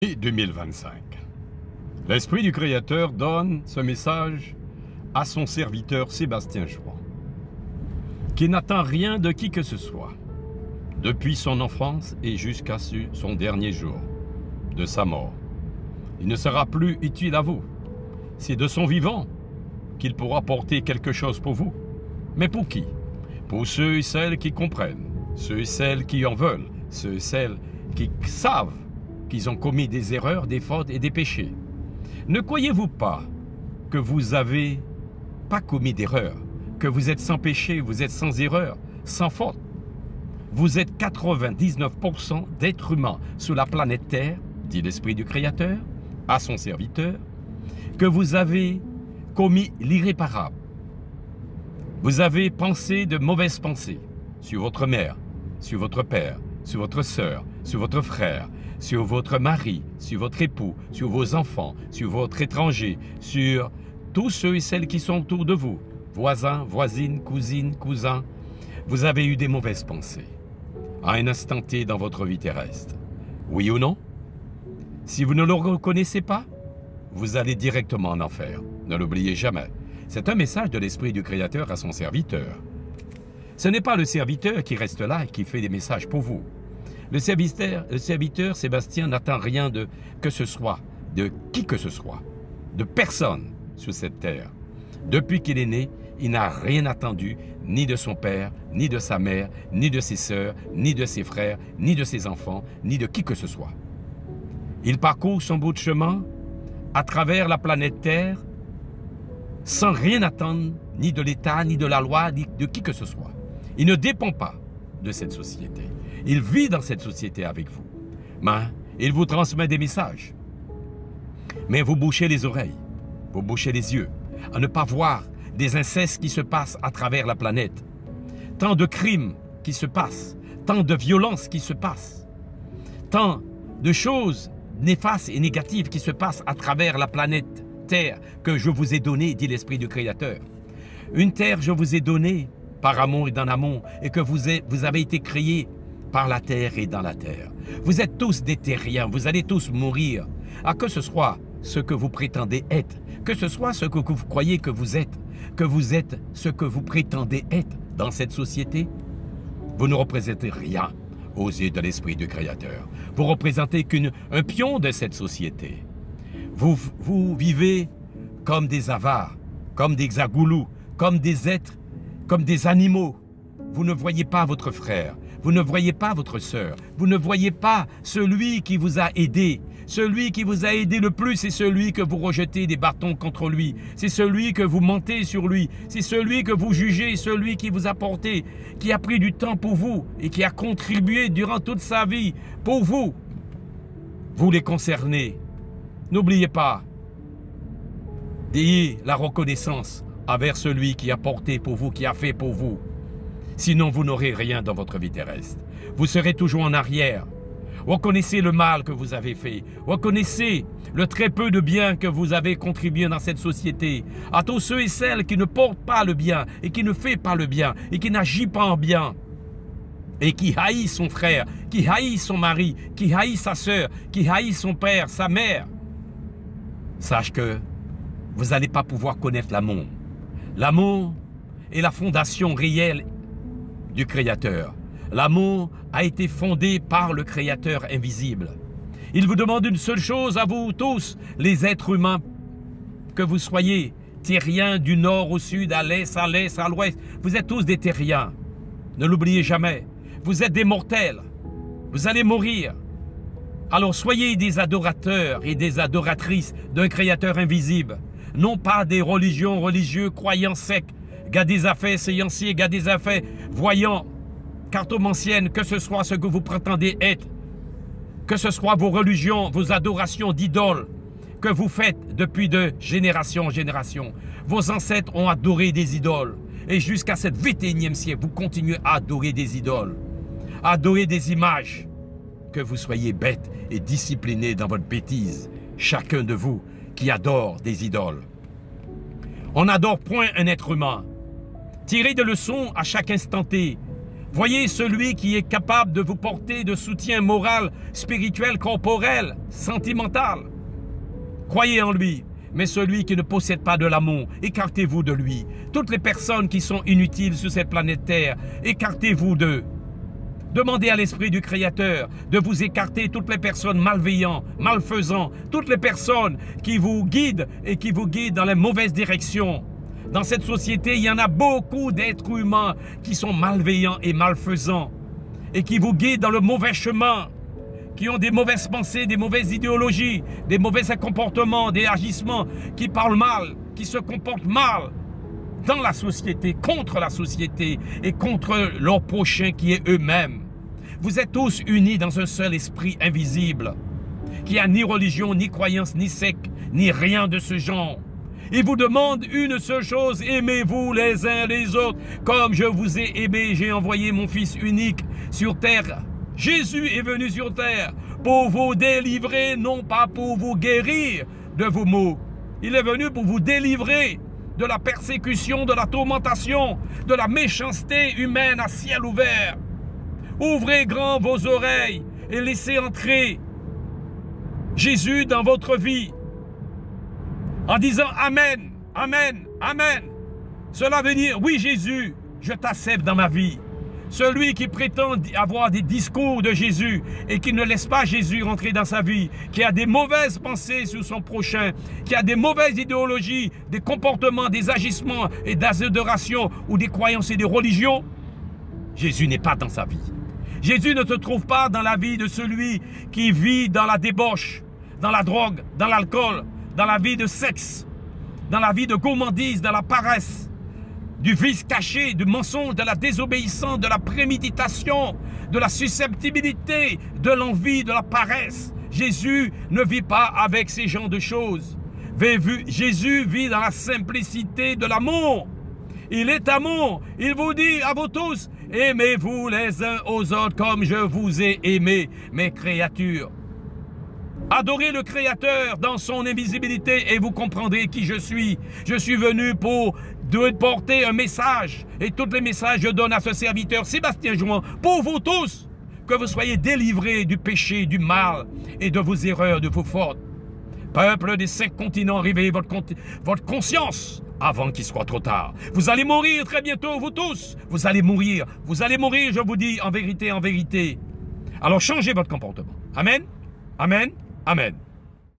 Et 2025. L'Esprit du Créateur donne ce message à son serviteur Sébastien Chouan, qui n'attend rien de qui que ce soit, depuis son enfance et jusqu'à son dernier jour de sa mort. Il ne sera plus utile à vous. C'est de son vivant qu'il pourra porter quelque chose pour vous. Mais pour qui? Pour ceux et celles qui comprennent, ceux et celles qui en veulent, ceux et celles qui savent qu'ils ont commis des erreurs, des fautes et des péchés. Ne croyez-vous pas que vous n'avez pas commis d'erreur, que vous êtes sans péché, vous êtes sans erreur, sans faute? Vous êtes 99% d'êtres humains sur la planète Terre, dit l'Esprit du Créateur, à son serviteur, que vous avez commis l'irréparable. Vous avez pensé de mauvaises pensées sur votre mère, sur votre père, sur votre sœur, sur votre frère, sur votre mari, sur votre époux, sur vos enfants, sur votre étranger, sur tous ceux et celles qui sont autour de vous, voisins, voisines, cousines, cousins. Vous avez eu des mauvaises pensées à un instant T dans votre vie terrestre. Oui ou non? Si vous ne le reconnaissez pas, vous allez directement en enfer. Ne l'oubliez jamais. C'est un message de l'Esprit du Créateur à son serviteur. Ce n'est pas le serviteur qui reste là et qui fait des messages pour vous. Le serviteur Sébastien n'attend rien de que ce soit, de qui que ce soit, de personne sur cette terre. Depuis qu'il est né, il n'a rien attendu, ni de son père, ni de sa mère, ni de ses sœurs, ni de ses frères, ni de ses enfants, ni de qui que ce soit. Il parcourt son bout de chemin à travers la planète Terre sans rien attendre, ni de l'État, ni de la loi, ni de qui que ce soit. Il ne dépend pas de cette société. Il vit dans cette société avec vous. Mais il vous transmet des messages. Mais vous bouchez les oreilles, vous bouchez les yeux, à ne pas voir des incestes qui se passent à travers la planète. Tant de crimes qui se passent, tant de violences qui se passent, tant de choses néfastes et négatives qui se passent à travers la planète Terre que je vous ai donnée, dit l'Esprit du Créateur. Une terre je vous ai donnée par amour et dans l'amour, et que vous avez été créés par la terre et dans la terre. Vous êtes tous des terriens, vous allez tous mourir. À que ce soit ce que vous prétendez être, que ce soit ce que vous croyez que vous êtes ce que vous prétendez être dans cette société, vous ne représentez rien aux yeux de l'Esprit du Créateur. Vous représentez qu'un pion de cette société. Vous vivez comme des avares, comme des xagoulous, comme des êtres, comme des animaux. Vous ne voyez pas votre frère, vous ne voyez pas votre sœur, vous ne voyez pas celui qui vous a aidé. Celui qui vous a aidé le plus, c'est celui que vous rejetez des bâtons contre lui. C'est celui que vous mentez sur lui. C'est celui que vous jugez, celui qui vous a porté, qui a pris du temps pour vous et qui a contribué durant toute sa vie pour vous. Vous les concernez. N'oubliez pas, ayez la reconnaissance envers celui qui a porté pour vous, qui a fait pour vous. Sinon, vous n'aurez rien dans votre vie terrestre. Vous serez toujours en arrière. Reconnaissez le mal que vous avez fait. Reconnaissez le très peu de bien que vous avez contribué dans cette société. À tous ceux et celles qui ne portent pas le bien et qui ne font pas le bien et qui n'agissent pas en bien et qui haïssent son frère, qui haïssent son mari, qui haïssent sa sœur, qui haïssent son père, sa mère. Sache que vous n'allez pas pouvoir connaître l'amour. L'amour est la fondation réelle du Créateur. L'amour a été fondé par le Créateur invisible. Il vous demande une seule chose à vous tous, les êtres humains, que vous soyez terriens du nord au sud, à l'est, à l'ouest. Vous êtes tous des terriens. Ne l'oubliez jamais. Vous êtes des mortels. Vous allez mourir. Alors soyez des adorateurs et des adoratrices d'un Créateur invisible. Non pas des religieux, croyants secs, gars des affaires, séanciers, gars des affaires, voyants, cartomanciennes, que ce soit ce que vous prétendez être, que ce soit vos religions, vos adorations d'idoles que vous faites depuis de génération en génération. Vos ancêtres ont adoré des idoles. Et jusqu'à ce 21e siècle, vous continuez à adorer des idoles, à adorer des images. Que vous soyez bêtes et disciplinés dans votre bêtise, chacun de vous qui adore des idoles. On n'adore point un être humain. Tirez des leçons à chaque instant T. Voyez celui qui est capable de vous porter de soutien moral, spirituel, corporel, sentimental. Croyez en lui. Mais celui qui ne possède pas de l'amour, écartez-vous de lui. Toutes les personnes qui sont inutiles sur cette planète Terre, écartez-vous d'eux. Demandez à l'Esprit du Créateur de vous écarter toutes les personnes malveillantes, malfaisantes, toutes les personnes qui vous guident et qui vous guident dans les mauvaises directions. Dans cette société, il y en a beaucoup d'êtres humains qui sont malveillants et malfaisants et qui vous guident dans le mauvais chemin, qui ont des mauvaises pensées, des mauvaises idéologies, des mauvais comportements, des agissements, qui parlent mal, qui se comportent mal dans la société, contre la société et contre leur prochain qui est eux-mêmes. Vous êtes tous unis dans un seul esprit invisible, qui n'a ni religion, ni croyance, ni secte, ni rien de ce genre. Il vous demande une seule chose, aimez-vous les uns les autres, comme je vous ai aimé, j'ai envoyé mon Fils unique sur terre. Jésus est venu sur terre pour vous délivrer, non pas pour vous guérir de vos maux. Il est venu pour vous délivrer de la persécution, de la tourmentation, de la méchanceté humaine à ciel ouvert. Ouvrez grand vos oreilles et laissez entrer Jésus dans votre vie en disant Amen, Amen, Amen. Cela veut dire, oui Jésus, je t'accepte dans ma vie. Celui qui prétend avoir des discours de Jésus et qui ne laisse pas Jésus rentrer dans sa vie, qui a des mauvaises pensées sur son prochain, qui a des mauvaises idéologies, des comportements, des agissements et des adorations ou des croyances et des religions, Jésus n'est pas dans sa vie. Jésus ne se trouve pas dans la vie de celui qui vit dans la débauche, dans la drogue, dans l'alcool, dans la vie de sexe, dans la vie de gourmandise, dans la paresse, du vice caché, du mensonge, de la désobéissance, de la préméditation, de la susceptibilité, de l'envie, de la paresse. Jésus ne vit pas avec ces genres de choses. Jésus vit dans la simplicité de l'amour. Il est amour. Il vous dit à vous tous, aimez-vous les uns aux autres comme je vous ai aimé, mes créatures. Adorez le Créateur dans son invisibilité et vous comprendrez qui je suis. Je suis venu pour porter un message. Et tous les messages je donne à ce serviteur Sébastien Jouan pour vous tous. Que vous soyez délivrés du péché, du mal et de vos erreurs, de vos fautes. Peuple des 5 continents, réveillez votre conscience avant qu'il soit trop tard. Vous allez mourir très bientôt, vous tous. Vous allez mourir, je vous dis en vérité, en vérité. Alors changez votre comportement. Amen, Amen. Amen.